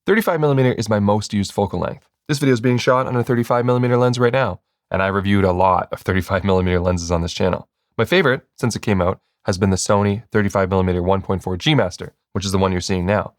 35mm is my most used focal length. This video is being shot on a 35mm lens right now, and I reviewed a lot of 35mm lenses on this channel. My favorite, since it came out, has been the Sony 35mm 1.4 G Master, which is the one you're seeing now.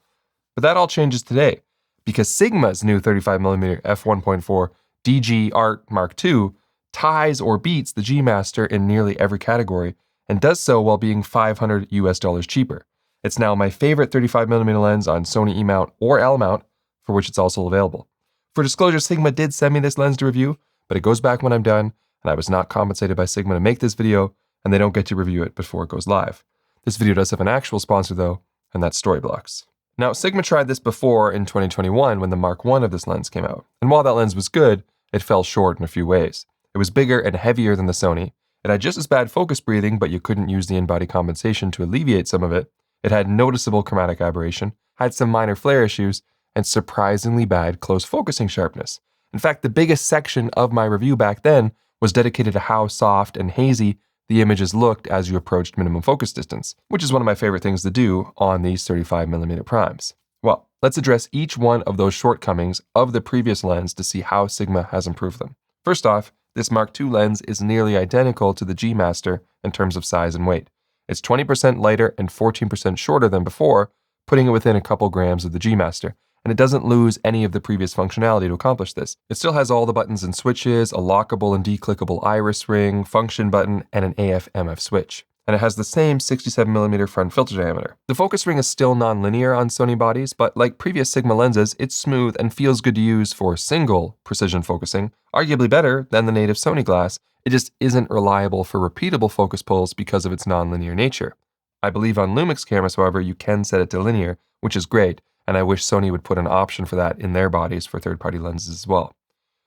But that all changes today, because Sigma's new 35mm f1.4 DG Art Mark II ties or beats the G Master in nearly every category, and does so while being $500 cheaper. It's now my favorite 35mm lens on Sony E-mount or L-mount, for which it's also available. For disclosure, Sigma did send me this lens to review, but it goes back when I'm done, and I was not compensated by Sigma to make this video, and they don't get to review it before it goes live. This video does have an actual sponsor though, and that's Storyblocks. Now, Sigma tried this before in 2021 when the Mark I of this lens came out, and while that lens was good, it fell short in a few ways. It was bigger and heavier than the Sony, it had just as bad focus breathing, but you couldn't use the in-body compensation to alleviate some of it. It had noticeable chromatic aberration, had some minor flare issues, and surprisingly bad close focusing sharpness. In fact, the biggest section of my review back then was dedicated to how soft and hazy the images looked as you approached minimum focus distance, which is one of my favorite things to do on these 35mm primes. Well, let's address each one of those shortcomings of the previous lens to see how Sigma has improved them. First off, this Mark II lens is nearly identical to the G Master in terms of size and weight. It's 20% lighter and 14% shorter than before, putting it within a couple grams of the G Master, and it doesn't lose any of the previous functionality to accomplish this. It still has all the buttons and switches, a lockable and declickable iris ring, function button, and an AF/MF switch. And it has the same 67mm front filter diameter. The focus ring is still non-linear on Sony bodies, but like previous Sigma lenses, it's smooth and feels good to use for single precision focusing, arguably better than the native Sony glass. It just isn't reliable for repeatable focus pulls because of its non-linear nature. I believe on Lumix cameras, however, you can set it to linear, which is great, and I wish Sony would put an option for that in their bodies for third-party lenses as well.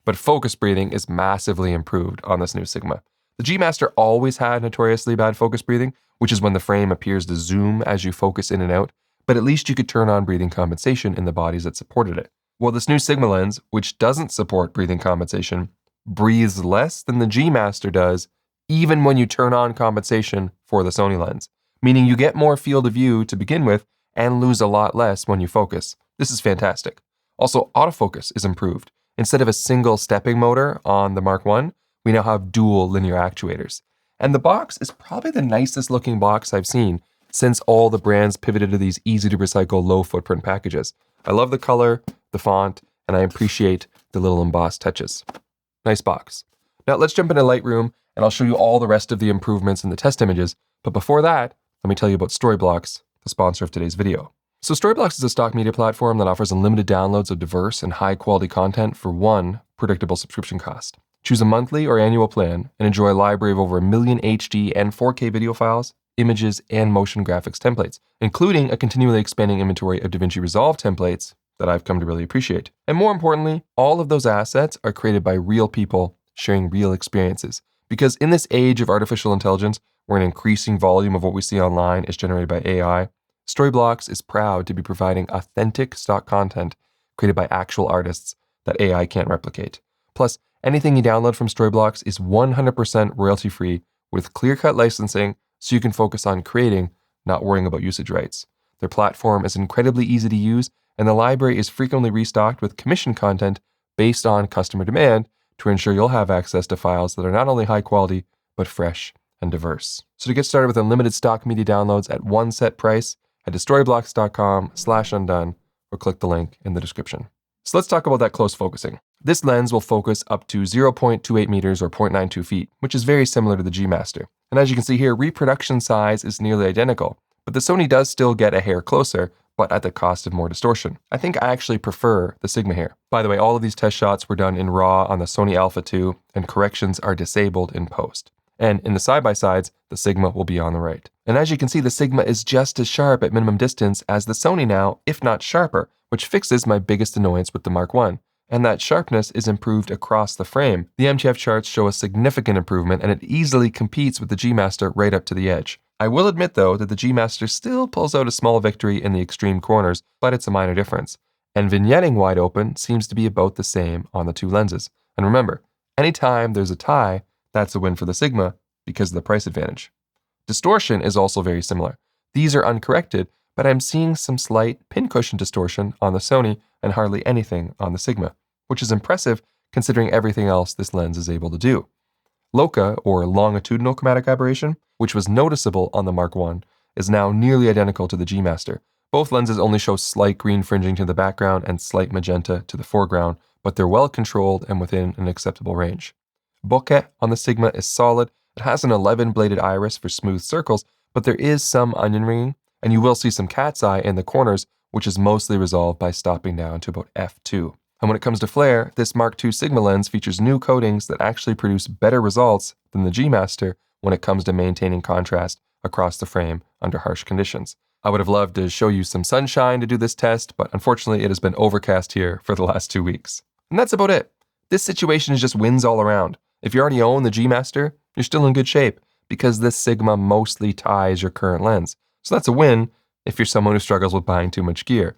But focus breathing is massively improved on this new Sigma. The G Master always had notoriously bad focus breathing, which is when the frame appears to zoom as you focus in and out, but at least you could turn on breathing compensation in the bodies that supported it. Well, this new Sigma lens, which doesn't support breathing compensation, breathes less than the G Master does, even when you turn on compensation for the Sony lens, meaning you get more field of view to begin with and lose a lot less when you focus. This is fantastic. Also, autofocus is improved. Instead of a single stepping motor on the Mark I, we now have dual linear actuators. And the box is probably the nicest looking box I've seen since all the brands pivoted to these easy to recycle low footprint packages. I love the color, the font, and I appreciate the little embossed touches. Nice box. Now let's jump into Lightroom and I'll show you all the rest of the improvements in the test images. But before that, let me tell you about Storyblocks, the sponsor of today's video. So Storyblocks is a stock media platform that offers unlimited downloads of diverse and high quality content for one predictable subscription cost. Choose a monthly or annual plan and enjoy a library of over 1 million HD and 4K video files, images, and motion graphics templates, including a continually expanding inventory of DaVinci Resolve templates that I've come to really appreciate. And more importantly, all of those assets are created by real people sharing real experiences. Because in this age of artificial intelligence, where an increasing volume of what we see online is generated by AI, Storyblocks is proud to be providing authentic stock content created by actual artists that AI can't replicate. Plus, anything you download from Storyblocks is 100% royalty-free with clear-cut licensing so you can focus on creating, not worrying about usage rights. Their platform is incredibly easy to use, and the library is frequently restocked with commissioned content based on customer demand to ensure you'll have access to files that are not only high quality, but fresh and diverse. So to get started with unlimited stock media downloads at one set price, head to storyblocks.com/undone or click the link in the description. So let's talk about that close focusing. This lens will focus up to 0.28 meters or 0.92 feet, which is very similar to the G Master. And as you can see here, reproduction size is nearly identical, but the Sony does still get a hair closer, but at the cost of more distortion. I think I actually prefer the Sigma here. By the way, all of these test shots were done in RAW on the Sony Alpha 2, and corrections are disabled in post. And in the side-by-sides, the Sigma will be on the right. And as you can see, the Sigma is just as sharp at minimum distance as the Sony now, if not sharper, which fixes my biggest annoyance with the Mark I. And that sharpness is improved across the frame. The MTF charts show a significant improvement, and it easily competes with the G Master right up to the edge. I will admit, though, that the G Master still pulls out a small victory in the extreme corners, but it's a minor difference. And vignetting wide open seems to be about the same on the two lenses. And remember, anytime there's a tie, that's a win for the Sigma because of the price advantage. Distortion is also very similar. These are uncorrected, but I'm seeing some slight pincushion distortion on the Sony and hardly anything on the Sigma, which is impressive considering everything else this lens is able to do. LoCA, or longitudinal chromatic aberration, which was noticeable on the Mark I, is now nearly identical to the G Master. Both lenses only show slight green fringing to the background and slight magenta to the foreground, but they're well controlled and within an acceptable range. Bokeh on the Sigma is solid. It has an 11-bladed iris for smooth circles, but there is some onion ringing, and you will see some cat's eye in the corners, which is mostly resolved by stopping down to about f2. And when it comes to flare, this Mark II Sigma lens features new coatings that actually produce better results than the G Master when it comes to maintaining contrast across the frame under harsh conditions. I would have loved to show you some sunshine to do this test, but unfortunately it has been overcast here for the last 2 weeks. And that's about it. This situation is just wins all around. If you already own the G Master, you're still in good shape because this Sigma mostly ties your current lens. So that's a win if you're someone who struggles with buying too much gear.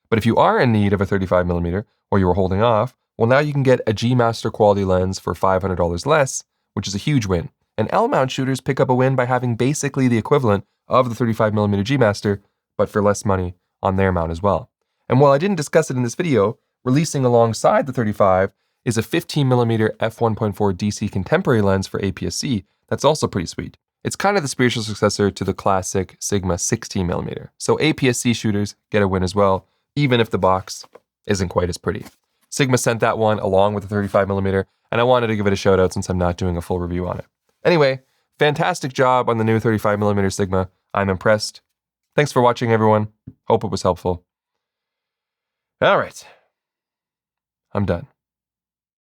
But if you are in need of a 35mm or you were holding off, well, now you can get a G Master quality lens for $500 less, which is a huge win. And L-mount shooters pick up a win by having basically the equivalent of the 35mm G Master, but for less money on their mount as well. And while I didn't discuss it in this video, releasing alongside the 35 is a 15mm f1.4 DC contemporary lens for APS-C that's also pretty sweet. It's kind of the spiritual successor to the classic Sigma 16mm. So APS-C shooters get a win as well, even if the box isn't quite as pretty. Sigma sent that one along with the 35mm, and I wanted to give it a shout out since I'm not doing a full review on it. Anyway, fantastic job on the new 35mm Sigma. I'm impressed. Thanks for watching, everyone. Hope it was helpful. All right. I'm done.